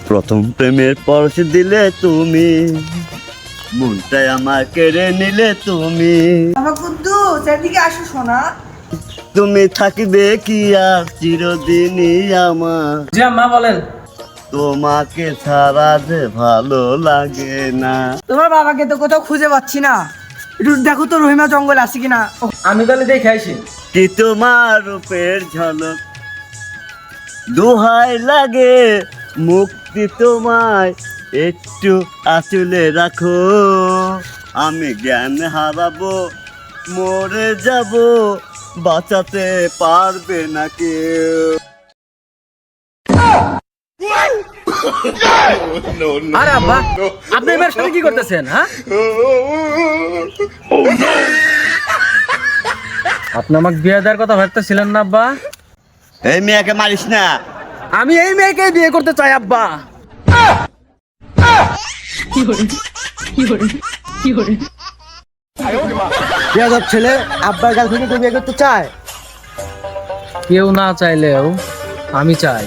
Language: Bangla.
প্রথম প্রেমের পরশ দিলে তুমি, মনটাই আমার কেড়ে নিলে তুমি। বাবা কুদ্দুস এদিকে আসো সোনা। তুমি থাকিবে কি আর চিরদিনই আমার, জি আম্মা বলেন। তোমাকে ছাড়া যে ভালো লাগে না। তোমার বাবাকে তো কোথাও খুঁজে পাচ্ছি না, একটু দেখো তো রহিমা জঙ্গল আছে কিনা। আমি তাহলে দেখে আইছি। কি তোমার রূপের ঝলক, দোহাই লাগে মুক্তি তোমায় একটু আঁচলে রাখো। আমি জ্ঞান হারাবো, মরে যাব, বাঁচাতে পারবে না কেউ। আরে আব্বা, আপনি এবার সাথে কি করতেছেন? হ্যাঁ, আপনি আমাকে বিয়ে দেওয়ার কথা ভাবতেছিলেন না আব্বা? এই মেয়েকে মারিস না। আমি এই মেয়েকে বিয়ে করতে চাই আব্বা। বেয়াদব ছেলে আব্বার গার্লফ্রেন্ডকে বিয়ে করতে চায়। কেউ না চাইলেও আমি চাই।